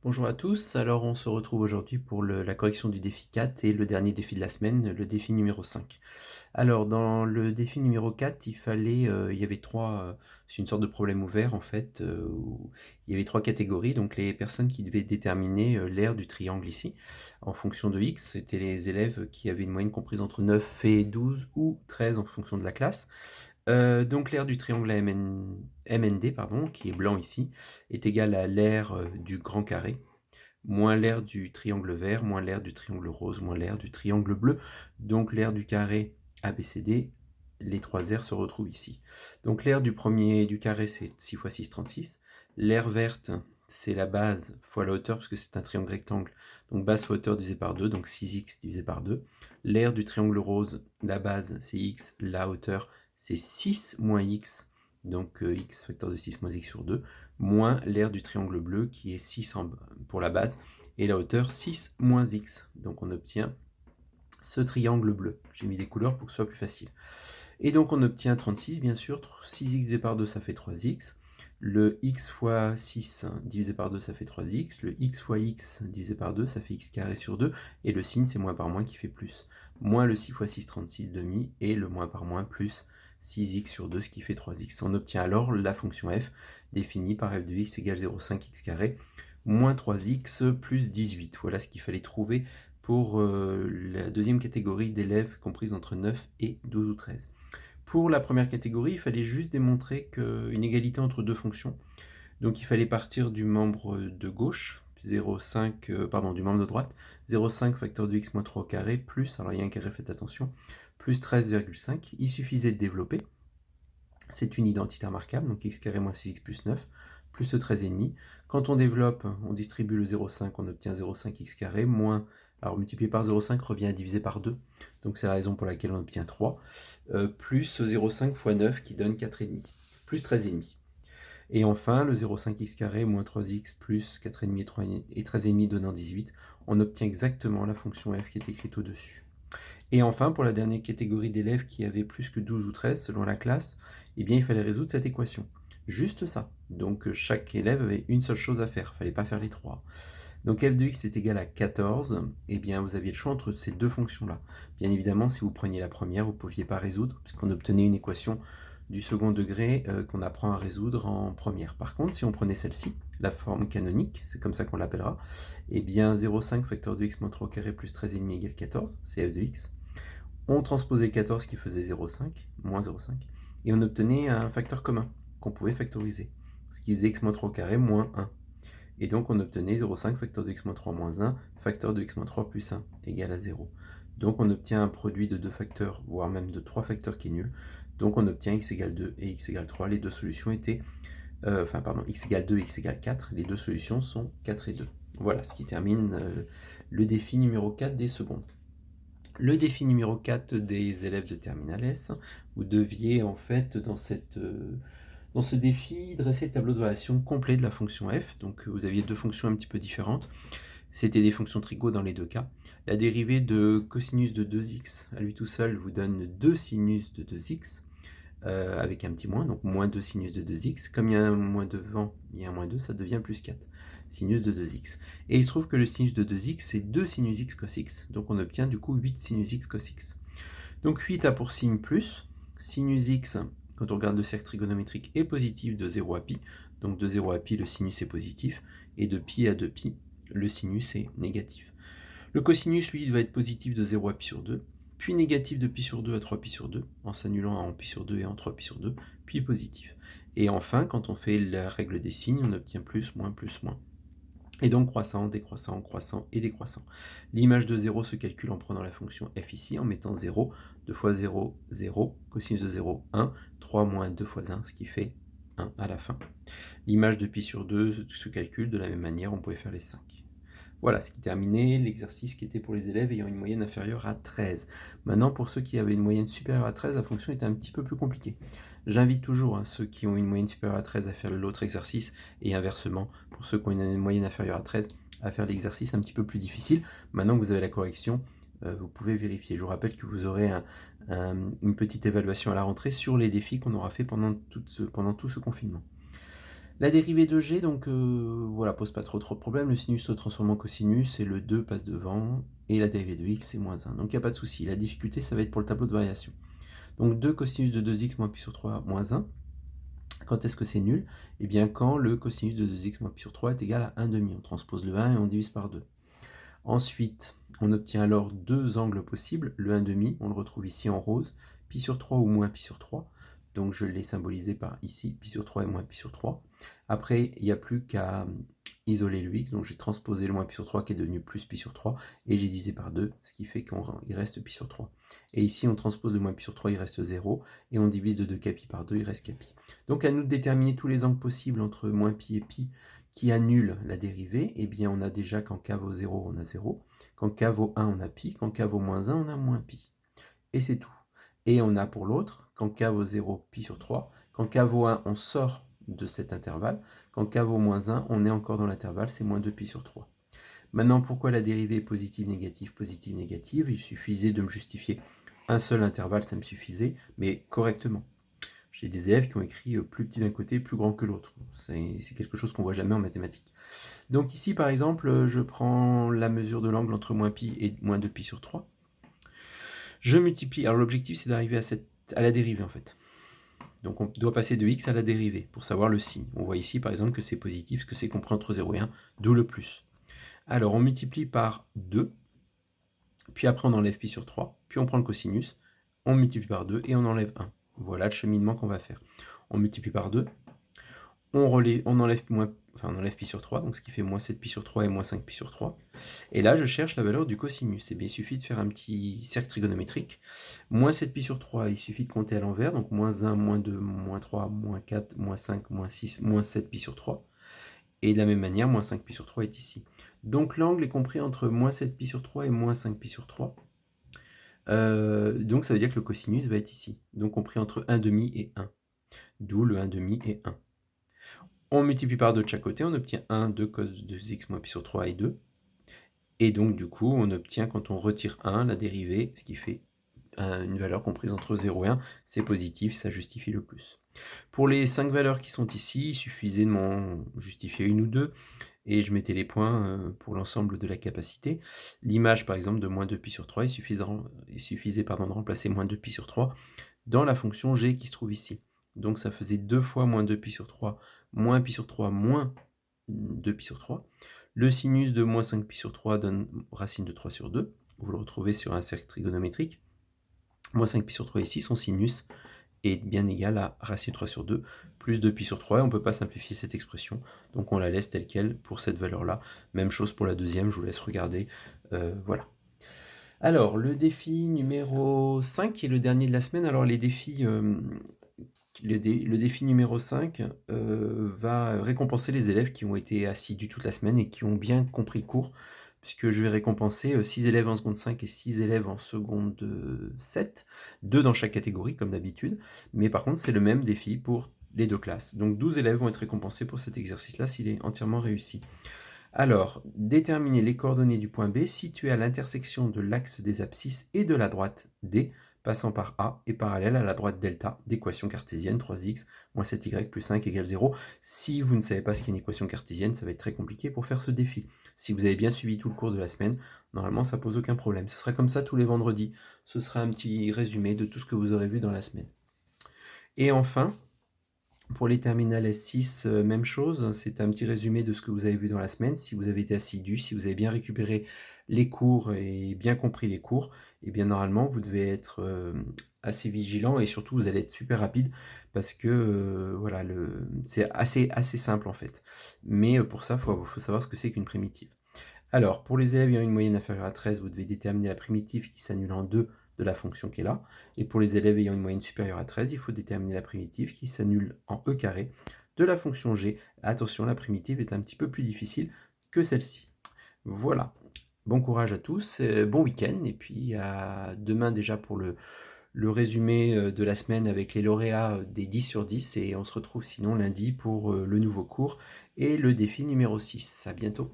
Bonjour à tous, alors on se retrouve aujourd'hui pour la correction du défi 4 et le dernier défi de la semaine, le défi numéro 5. Alors dans le défi numéro 4, il y avait c'est une sorte de problème ouvert en fait, où il y avait 3 catégories, donc les personnes qui devaient déterminer l'aire du triangle ici, en fonction de X, c'était les élèves qui avaient une moyenne comprise entre 9 et 12 ou 13 en fonction de la classe. Donc l'aire du triangle MND, pardon, qui est blanc ici, est égal à l'aire du grand carré, moins l'aire du triangle vert, moins l'aire du triangle rose, moins l'aire du triangle bleu. Donc l'aire du carré ABCD, les trois aires se retrouvent ici. Donc l'aire du premier du carré, c'est 6 fois 6, 36. L'aire verte, c'est la base fois la hauteur, parce que c'est un triangle rectangle. Donc base fois hauteur divisé par 2, donc 6x divisé par 2. L'aire du triangle rose, la base, c'est x, la hauteur, c'est 6 moins x, donc x facteur de 6 moins x sur 2, moins l'aire du triangle bleu qui est 6 pour la base, et la hauteur 6 moins x. Donc on obtient ce triangle bleu. J'ai mis des couleurs pour que ce soit plus facile. Et donc on obtient 36, bien sûr. 6x divisé par 2, ça fait 3x. Le x fois 6 divisé par 2, ça fait 3x. Le x fois x divisé par 2, ça fait x carré sur 2. Et le signe, c'est moins par moins qui fait plus. Moins le 6 fois 6, 36 demi. Et le moins par moins plus 6x sur 2, ce qui fait 3x. On obtient alors la fonction f définie par f de x égale 0,5 x carré moins 3x plus 18. Voilà ce qu'il fallait trouver pour la deuxième catégorie d'élèves comprise entre 9 et 12 ou 13. Pour la première catégorie, il fallait juste démontrer une égalité entre deux fonctions. Donc il fallait partir du membre de gauche, 0,5, du membre de droite, 0,5 facteur de x moins 3 au carré, plus, alors il y a un carré, faites attention, plus 13,5. Il suffisait de développer. C'est une identité remarquable, donc x carré moins 6x plus 9, plus le 13,5. Quand on développe, on distribue le 0,5, on obtient 0,5 x carré, moins, alors multiplié par 0,5 revient à diviser par 2, donc c'est la raison pour laquelle on obtient 3, plus 0,5 fois 9 qui donne 4,5, plus 13,5. Et enfin, le 0,5 x carré moins 3x plus 4,5 et 13,5 donnant 18, on obtient exactement la fonction f qui est écrite au-dessus. Et enfin, pour la dernière catégorie d'élèves qui avaient plus que 12 ou 13 selon la classe, eh bien, il fallait résoudre cette équation. Juste ça. Donc chaque élève avait une seule chose à faire, il ne fallait pas faire les trois. Donc f de x est égal à 14, eh bien vous aviez le choix entre ces deux fonctions-là. Bien évidemment, si vous preniez la première, vous ne pouviez pas résoudre, puisqu'on obtenait une équation du second degré qu'on apprend à résoudre en première. Par contre, si on prenait celle-ci, la forme canonique, c'est comme ça qu'on l'appellera, eh bien 0,5 facteur de x moins 3 au carré plus 13,5 égale 14, c'est f de x. On transposait 14 qui faisait 0,5, moins 0,5, et on obtenait un facteur commun qu'on pouvait factoriser, ce qui faisait x moins 3 au carré moins 1. Et donc on obtenait 0,5 facteur de x moins 3 moins 1, facteur de x moins 3 plus 1 égale à 0. Donc on obtient un produit de deux facteurs, voire même de trois facteurs qui est nul. Donc on obtient x égale 2 et x égale 3. Les deux solutions étaient, x égale 2 et x égale 4. Les deux solutions sont 4 et 2. Voilà ce qui termine le défi numéro 4 des secondes. Le défi numéro 4 des élèves de Terminal S, vous deviez en fait dans ce défi dresser le tableau de relation complet de la fonction f. Donc vous aviez deux fonctions un petit peu différentes. C'était des fonctions trigo dans les deux cas. La dérivée de cosinus de 2x à lui tout seul vous donne 2 sinus de 2x avec un petit moins, donc moins 2 sinus de 2x. Comme il y a un moins devant, il y a un moins 2, ça devient plus 4 sinus de 2x. Et il se trouve que le sinus de 2x, c'est 2 sinus x cos x. Donc on obtient du coup 8 sinus x cos x. Donc 8 a pour signe plus. Sinus x, quand on regarde le cercle trigonométrique, est positif de 0 à pi. Donc de 0 à pi, le sinus est positif. Et de pi à 2pi, le sinus est négatif. Le cosinus, lui, il va être positif de 0 à pi sur 2, puis négatif de pi sur 2 à 3 pi sur 2, en s'annulant en pi sur 2 et en 3 pi sur 2, puis positif. Et enfin, quand on fait la règle des signes, on obtient plus, moins, plus, moins. Et donc croissant, décroissant, croissant et décroissant. L'image de 0 se calcule en prenant la fonction f ici, en mettant 0, 2 fois 0, 0, cosinus de 0, 1, 3 moins 2 fois 1, ce qui fait 1 à la fin. L'image de pi sur 2 se calcule de la même manière, on pouvait faire les 5. Voilà ce qui terminait l'exercice qui était pour les élèves ayant une moyenne inférieure à 13. Maintenant, pour ceux qui avaient une moyenne supérieure à 13, la fonction était un petit peu plus compliquée. J'invite toujours ceux qui ont une moyenne supérieure à 13 à faire l'autre exercice, et inversement, pour ceux qui ont une moyenne inférieure à 13, à faire l'exercice un petit peu plus difficile. Maintenant que vous avez la correction, vous pouvez vérifier. Je vous rappelle que vous aurez une petite évaluation à la rentrée sur les défis qu'on aura fait pendant tout ce confinement. La dérivée de g, donc voilà, pose pas trop de problèmes. Le sinus se transforme en cosinus et le 2 passe devant. Et la dérivée de x, c'est moins 1. Donc il n'y a pas de souci. La difficulté, ça va être pour le tableau de variation. Donc 2 cosinus de 2x moins pi sur 3 moins 1. Quand est-ce que c'est nul? Eh bien quand le cosinus de 2x moins pi sur 3 est égal à 1,5. On transpose le 1 et on divise par 2. Ensuite, on obtient alors deux angles possibles. Le 1,5, on le retrouve ici en rose. Pi sur 3 ou moins pi sur 3. Donc je l'ai symbolisé par ici, pi sur 3 et moins pi sur 3. Après, il n'y a plus qu'à isoler le x, donc j'ai transposé le moins pi sur 3 qui est devenu plus pi sur 3, et j'ai divisé par 2, ce qui fait qu'il reste pi sur 3. Et ici, on transpose le moins pi sur 3, il reste 0, et on divise de 2 capi par 2, il reste capi. Donc à nous de déterminer tous les angles possibles entre moins pi et pi qui annulent la dérivée. Eh bien, on a déjà quand k vaut 0, on a 0, quand k vaut 1, on a pi, quand k vaut moins 1, on a moins pi. Et c'est tout. Et on a pour l'autre, quand k vaut 0, pi sur 3, quand k vaut 1, on sort de cet intervalle, quand k vaut moins 1, on est encore dans l'intervalle, c'est moins 2 pi sur 3. Maintenant, pourquoi la dérivée est positive, négative? Il suffisait de me justifier un seul intervalle, ça me suffisait, mais correctement. J'ai des élèves qui ont écrit plus petit d'un côté, plus grand que l'autre. C'est quelque chose qu'on voit jamais en mathématiques. Donc ici, par exemple, je prends la mesure de l'angle entre moins pi et moins 2 pi sur 3. Je multiplie. Alors l'objectif, c'est d'arriver à la dérivée, en fait. Donc on doit passer de x à la dérivée pour savoir le signe. On voit ici, par exemple, que c'est positif, que c'est compris entre 0 et 1, d'où le plus. Alors on multiplie par 2, puis après on enlève pi sur 3, puis on prend le cosinus, on multiplie par 2 et on enlève 1. Voilà le cheminement qu'on va faire. On multiplie par 2, on enlève pi sur 3, donc ce qui fait moins 7 pi sur 3 et moins 5 pi sur 3. Et là, je cherche la valeur du cosinus. Et bien, il suffit de faire un petit cercle trigonométrique. Moins 7 pi sur 3, il suffit de compter à l'envers, donc moins 1, moins 2, moins 3, moins 4, moins 5, moins 6, moins 7 pi sur 3. Et de la même manière, moins 5 pi sur 3 est ici. Donc l'angle est compris entre moins 7 pi sur 3 et moins 5 pi sur 3. Donc ça veut dire que le cosinus va être ici. Donc compris entre 1,5 et 1. D'où le 1,5 et 1. On multiplie par 2 de chaque côté, on obtient 1, 2 cos de 2x moins pi sur 3 et 2. Et donc du coup, on obtient quand on retire 1, la dérivée, ce qui fait une valeur comprise entre 0 et 1, c'est positif, ça justifie le plus. Pour les 5 valeurs qui sont ici, il suffisait de m'en justifier une ou deux, et je mettais les points pour l'ensemble de la capacité. L'image par exemple de moins 2 pi sur 3, il suffisait de remplacer moins 2 pi sur 3 dans la fonction g qui se trouve ici. Donc ça faisait 2 fois moins 2 pi sur 3, moins pi sur 3, moins 2 pi sur 3. Le sinus de moins 5 pi sur 3 donne racine de 3 sur 2. Vous le retrouvez sur un cercle trigonométrique. Moins 5 pi sur 3 ici, son sinus est bien égal à racine de 3 sur 2, plus 2 pi sur 3, et on ne peut pas simplifier cette expression, donc on la laisse telle quelle pour cette valeur-là. Même chose pour la deuxième, je vous laisse regarder. Voilà. Alors, le défi numéro 5 est le dernier de la semaine. Alors, les défis, le défi numéro 5 va récompenser les élèves qui ont été assidus toute la semaine et qui ont bien compris le cours, puisque je vais récompenser 6 élèves en seconde 5 et 6 élèves en seconde 7, 2 dans chaque catégorie comme d'habitude, mais par contre c'est le même défi pour les deux classes. Donc 12 élèves vont être récompensés pour cet exercice-là s'il est entièrement réussi. Alors, déterminer les coordonnées du point B situé à l'intersection de l'axe des abscisses et de la droite D, passant par A et parallèle à la droite delta d'équation cartésienne 3x moins 7y plus 5 égale 0. Si vous ne savez pas ce qu'est une équation cartésienne, ça va être très compliqué pour faire ce défi. Si vous avez bien suivi tout le cours de la semaine, normalement ça pose aucun problème. Ce sera comme ça tous les vendredis. Ce sera un petit résumé de tout ce que vous aurez vu dans la semaine. Et enfin, pour les terminales S6, même chose, c'est un petit résumé de ce que vous avez vu dans la semaine. Si vous avez été assidu, si vous avez bien récupéré les cours et bien compris les cours, et bien normalement vous devez être assez vigilant et surtout vous allez être super rapide parce que voilà, c'est assez simple en fait. Mais pour ça, il faut savoir ce que c'est qu'une primitive. Alors, pour les élèves ayant une moyenne inférieure à 13, vous devez déterminer la primitive qui s'annule en 2 de la fonction qui est là. Et pour les élèves ayant une moyenne supérieure à 13, il faut déterminer la primitive qui s'annule en e carré de la fonction g. Attention, la primitive est un petit peu plus difficile que celle-ci. Voilà. Bon courage à tous, bon week-end, et puis à demain déjà pour le résumé de la semaine avec les lauréats des 10 sur 10, et on se retrouve sinon lundi pour le nouveau cours et le défi numéro 6. À bientôt.